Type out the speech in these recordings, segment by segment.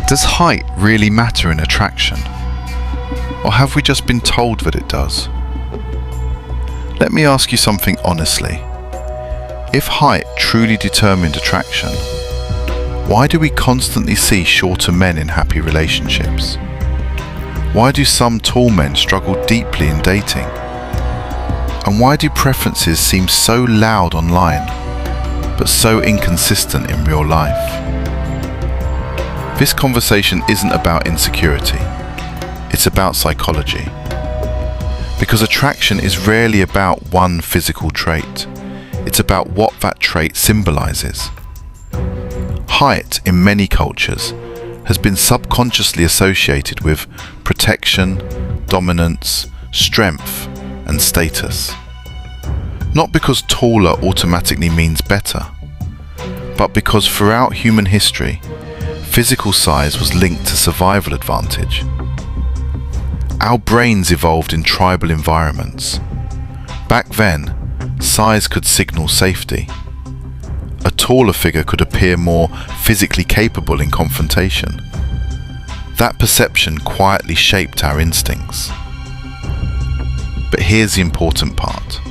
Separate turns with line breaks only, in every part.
Does height really matter in attraction? Or have we just been told that it does? Let me ask you something honestly. If height truly determined attraction, why do we constantly see shorter men in happy relationships? Why do some tall men struggle deeply in dating? And why do preferences seem so loud online, but so inconsistent in real life? This conversation isn't about insecurity, it's about psychology. Because attraction is rarely about one physical trait, it's about what that trait symbolizes. Height, in many cultures, has been subconsciously associated with protection, dominance, strength, and status. Not because taller automatically means better, but because throughout human history, physical size was linked to survival advantage. Our brains evolved in tribal environments. Back then, size could signal safety. A taller figure could appear more physically capable in confrontation. That perception quietly shaped our instincts. But here's the important part.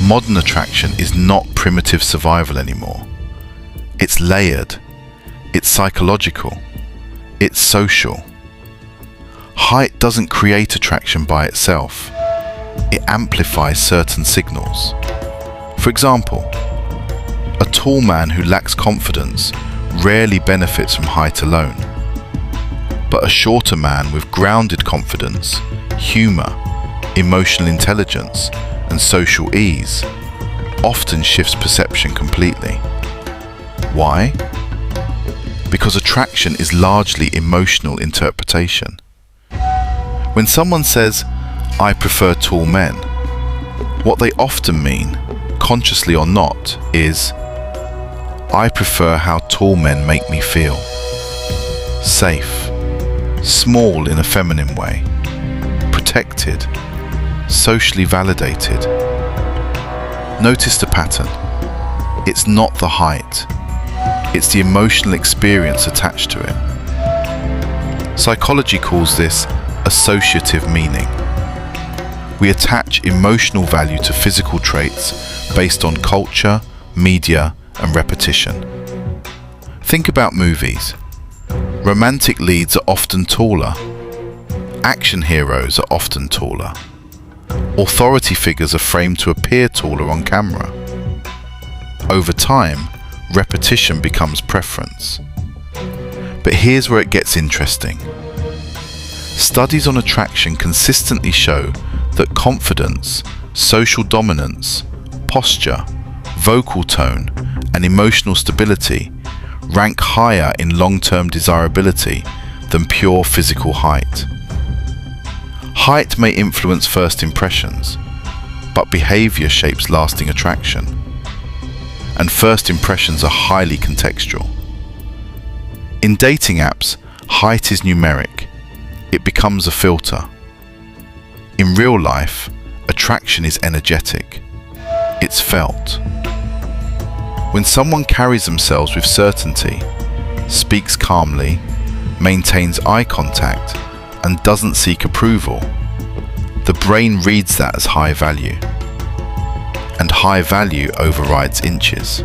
Modern attraction is not primitive survival anymore. It's layered. It's psychological. It's social. Height doesn't create attraction by itself. It amplifies certain signals. For example, a tall man who lacks confidence rarely benefits from height alone. But a shorter man with grounded confidence, humor, emotional intelligence, and social ease often shifts perception completely. Why? Because attraction is largely emotional interpretation. When someone says, "I prefer tall men," what they often mean, consciously or not, is, "I prefer how tall men make me feel. Safe, small in a feminine way, protected, socially validated." Notice the pattern. It's not the height. It's the emotional experience attached to it. Psychology calls this associative meaning. We attach emotional value to physical traits based on culture, media, and repetition. Think about movies. Romantic leads are often taller. Action heroes are often taller. Authority figures are framed to appear taller on camera. Over time, repetition becomes preference. But here's where it gets interesting. Studies on attraction consistently show that confidence, social dominance, posture, vocal tone, and emotional stability rank higher in long-term desirability than pure physical height. Height may influence first impressions, but behavior shapes lasting attraction. And first impressions are highly contextual. In dating apps, height is numeric. It becomes a filter. In real life, attraction is energetic. It's felt. When someone carries themselves with certainty, speaks calmly, maintains eye contact, and doesn't seek approval, the brain reads that as high value. And high value overrides inches.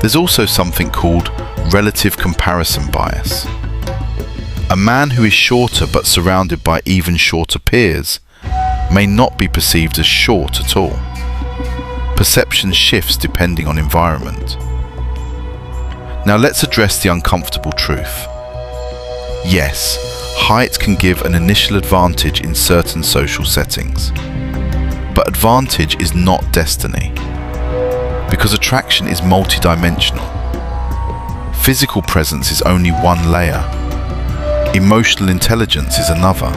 There's also something called relative comparison bias. A man who is shorter but surrounded by even shorter peers may not be perceived as short at all. Perception shifts depending on environment. Now let's address the uncomfortable truth. Yes, height can give an initial advantage in certain social settings. But advantage is not destiny, because attraction is multidimensional. Physical presence is only one layer. Emotional intelligence is another.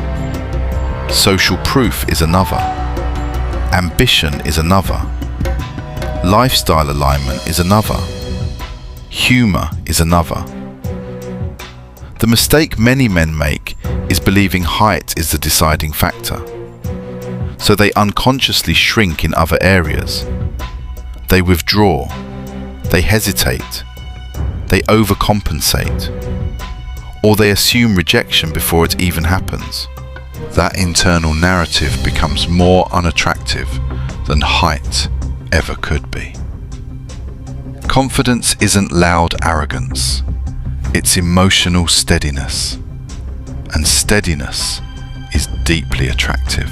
Social proof is another. Ambition is another. Lifestyle alignment is another. Humor is another. The mistake many men make is believing height is the deciding factor. So they unconsciously shrink in other areas. They withdraw. They hesitate. they overcompensate, or they assume rejection before it even happens. That internal narrative becomes more unattractive than height ever could be. Confidence isn't loud arrogance, it's emotional steadiness, and steadiness is deeply attractive.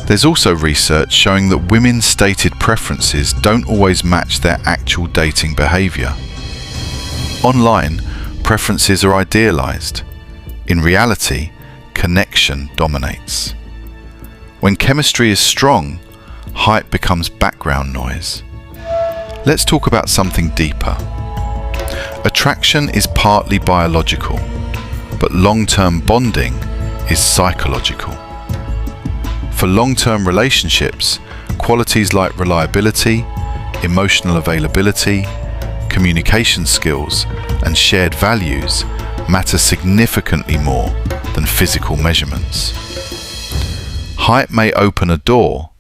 There's also research showing that women's stated preferences don't always match their actual dating behavior. Online, preferences are idealized. In reality, connection dominates. When chemistry is strong, height becomes background noise. Let's talk about something deeper. Attraction is partly biological, but long-term bonding is psychological. For long-term relationships, qualities like reliability, emotional availability, communication skills, and shared values matter significantly more than physical measurements. Height may open a door,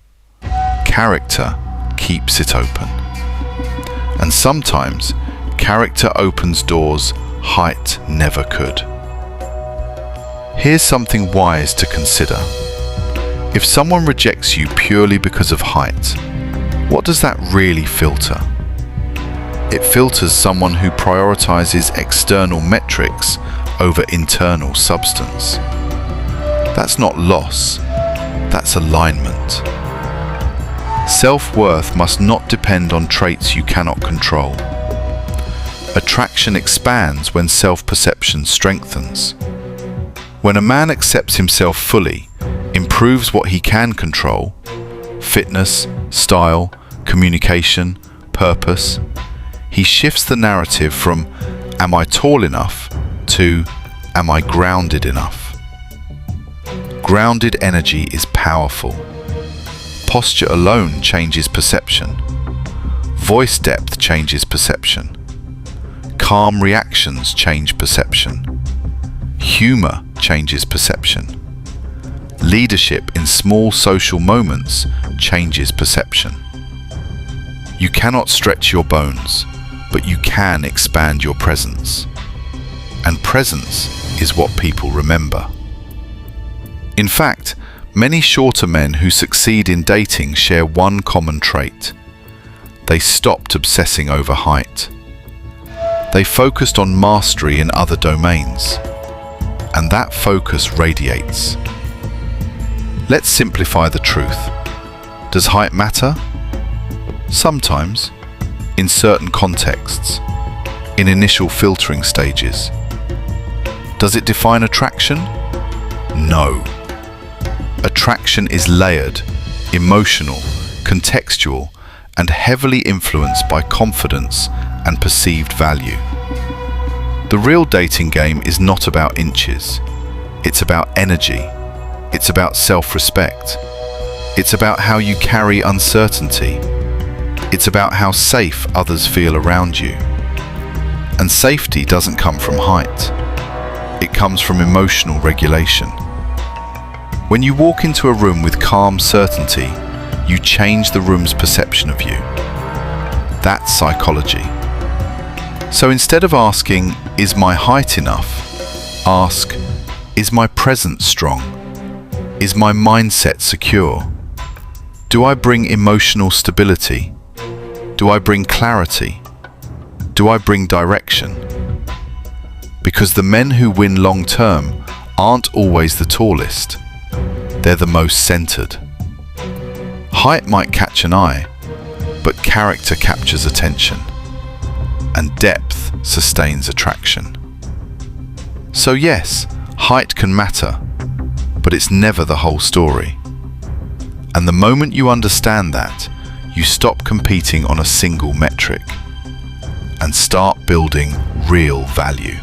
character keeps it open. And sometimes, character opens doors height never could. Here's something wise to consider. If someone rejects you purely because of height, what does that really filter? It filters someone who prioritizes external metrics over internal substance. That's not loss, that's alignment. Self-worth must not depend on traits you cannot control. Attraction expands when self-perception strengthens. When a man accepts himself fully, improves what he can control, fitness, style, communication, purpose, he shifts the narrative from "am I tall enough" to "am I grounded enough?" Grounded energy is powerful. Posture alone changes perception. Voice depth changes perception. Calm reactions change perception. Humor changes perception. Leadership in small social moments changes perception. You cannot stretch your bones, but you can expand your presence. And presence is what people remember. In fact, many shorter men who succeed in dating share one common trait. They stopped obsessing over height. They focused on mastery in other domains, and that focus radiates. Let's simplify the truth. Does height matter? Sometimes, in certain contexts, in initial filtering stages. Does it define attraction? No. Attraction is layered, emotional, contextual, and heavily influenced by confidence and perceived value. The real dating game is not about inches. It's about energy. It's about self-respect. It's about how you carry uncertainty. It's about how safe others feel around you. And safety doesn't come from height. It comes from emotional regulation. When you walk into a room with calm certainty, you change the room's perception of you. That's psychology. So instead of asking, "Is my height enough?" ask, "Is my presence strong? Is my mindset secure? Do I bring emotional stability? Do I bring clarity? Do I bring direction?" Because the men who win long term aren't always the tallest. They're the most centered. Height might catch an eye, but character captures attention, and depth sustains attraction. So yes, height can matter, but it's never the whole story. And the moment you understand that, you stop competing on a single metric and start building real value.